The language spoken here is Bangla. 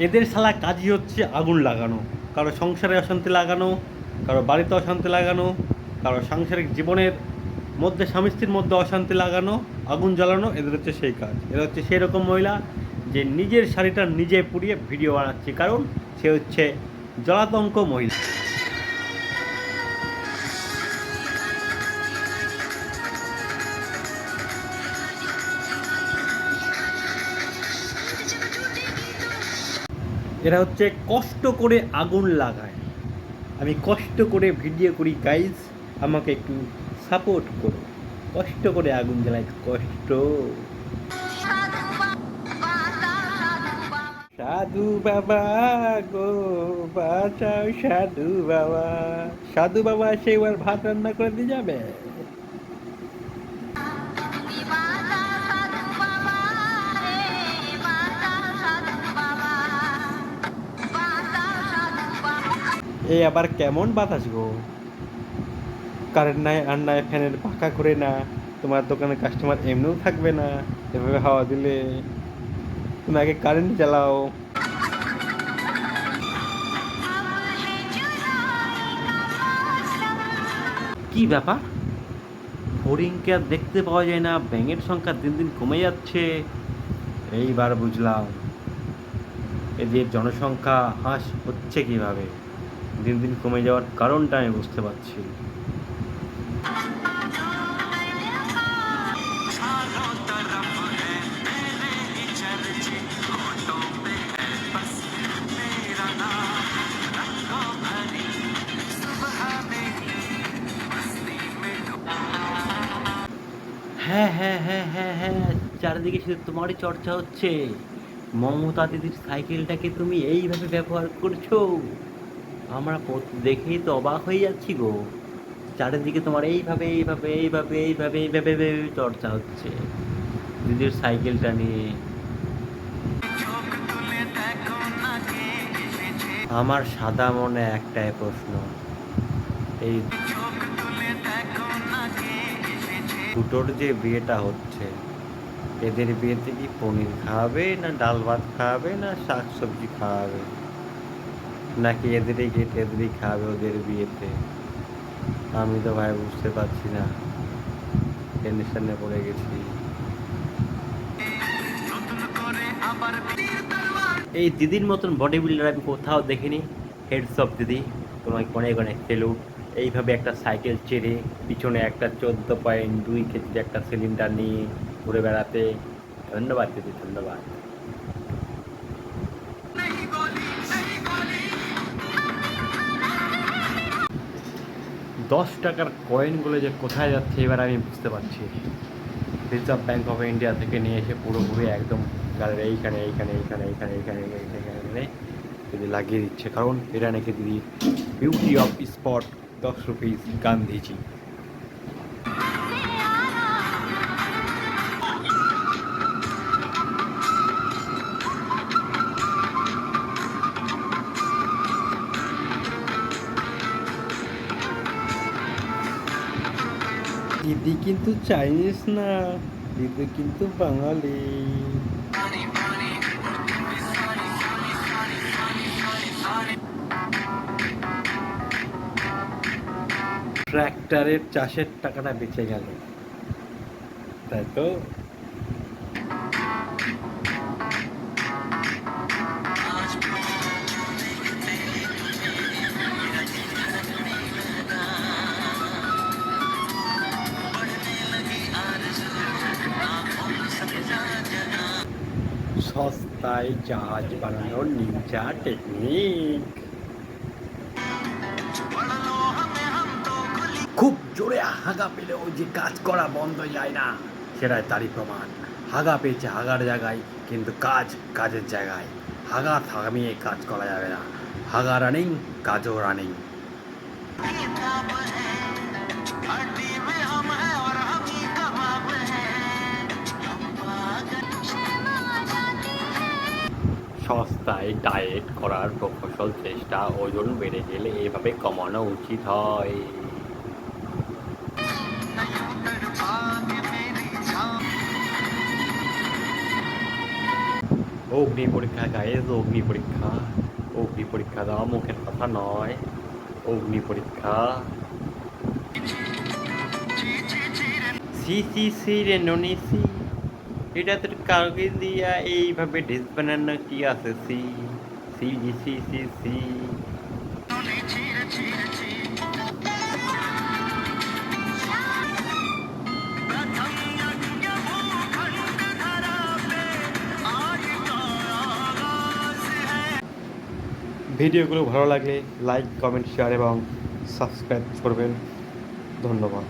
এদের শালা কাজই হচ্ছে আগুন লাগানো, কারো সংসারে অশান্তি লাগানো, কারো বাড়িতে অশান্তি লাগানো, কারো সাংসারিক জীবনের মধ্যে স্বামী স্ত্রীর মধ্যে অশান্তি লাগানো, আগুন জ্বালানো। এদের হচ্ছে সেই কাজ। এরা হচ্ছে সেই রকম মহিলা যে নিজের শাড়িটা নিজে পুড়িয়ে ভিডিও বানাচ্ছে, কারণ সে হচ্ছে জলাতঙ্ক মহিলা। এরা হচ্ছে কষ্ট করে আগুন লাগায়। আমি কষ্ট করে ভিডিও করি গাইজ, আমাকে একটু সাপোর্ট করো। কষ্ট করে আগুন জ্বালাই, কষ্ট। সাধু বাবা গো, বাঁচাও সাধু বাবা। সাধু বাবা সে এবার ভাত রান্না করে দিয়ে যাবে। এই আবার কেমন বাতাস গো, কারেন্ট নাই আর নাই, ফ্যানের পাখা করে না, তোমার দোকানের কাস্টমার এমনিও থাকবে না এভাবে হাওয়া দিলে। তুমি আগে কারেন্ট জ্বালাও। কি ব্যাপার, হরিণকে আর দেখতে পাওয়া যায় না, ব্যাঙের সংখ্যা দিন দিন কমে যাচ্ছে। এইবার বুঝলাম এদের জনসংখ্যা হ্রাস হচ্ছে কিভাবে, দিন দিন কমে যাওয়ার কারণটা আমি বুঝতে পারছি। হ্যাঁ হ্যাঁ হ্যাঁ হ্যাঁ হ্যাঁ, চারিদিকে শুধু তোমারই চর্চা হচ্ছে। মমতা দিদির সাইকেলটাকে তুমি এইভাবে ব্যবহার করছো, আমরা দেখেই তো অবাক হয়ে যাচ্ছি গো। চারিদিকে তোমার এইভাবে এইভাবে এইভাবে এইভাবে এইভাবে এইভাবে চর্চা হচ্ছে দিদির সাইকেলটা নিয়ে। আমার সাদা মনে একটাই প্রশ্ন, এই দুটোর যে বিয়েটা হচ্ছে, এদের বিয়েতে কি পনির খাওয়াবে, না ডাল ভাত খাওয়াবে, না শাক সবজি খাওয়াবে, নাকি এদেরই গেট এদেরই খাওয়াবে ওদের বিয়েতে? আমি তো ভাই বুঝতে পারছি না, টেনশনে পড়ে গেছি। এই দিদির মতন বডি বিল্ডার আমি কোথাও দেখিনি। হেডস অফ দিদি, তোমাকে অনেক অনেক সেলুট। এইভাবে একটা সাইকেল চেড়ে পিছনে একটা 14.2 কেজির একটা সিলিন্ডার নিয়ে ঘুরে বেড়াতে, ধন্যবাদ দিদি, ধন্যবাদ। 10 টাকার কয়েনগুলো যে কোথায় যাচ্ছে এবার আমি বুঝতে পারছি। রিজার্ভ ব্যাঙ্ক অফ ইন্ডিয়া থেকে নিয়ে এসে পুরোপুরি একদম গাড়ির এইখানে এইখানে এইখানে এইখানে এইখানে এইখানে এইখানে দিদি লাগিয়ে দিচ্ছে, কারণ এটা নাকি দিদি beauty of spot 10 rupees Gandhiji. দিদি কিন্তু চাইনিজ না, দিদি কিন্তু বাঙালি। ট্র্যাক্টরের চাষের টাকাটা বেঁচে গেল, তাই তো। সস্তায় জাহাজ বানানোর নিনজা টেকনিক। খুব জোরে হাগা পেলেও যে কাজ করা বন্ধ যায় না, সেটাই তারই প্রমাণ। হাগা পেয়েছে হাগার জায়গায়, কিন্তু কাজ কাজের জায়গায়। হাগা থামিয়ে কাজ করা যাবে না, হাগা রানিং, কাজও রানিং। সস্তায় ডায়েট করার প্রকৌশল চেষ্টা, ওজন বেড়ে গেলে এভাবে কমানো উচিত হয়। অগ্নি পরীক্ষা গাইজ, অগ্নি পরীক্ষা। অগ্নি পরীক্ষা দেওয়া মুখের কথা নয়, অগ্নি পরীক্ষা। সি সি সি রে ননি সি, এটা তোর কাউকে দিয়া এইভাবে ড্রেস বানানো কি আছে C, C G C C C. ভিডিওগুলো ভালো লাগলে লাইক, কমেন্ট, শেয়ার এবং সাবস্ক্রাইব করবেন। ধন্যবাদ।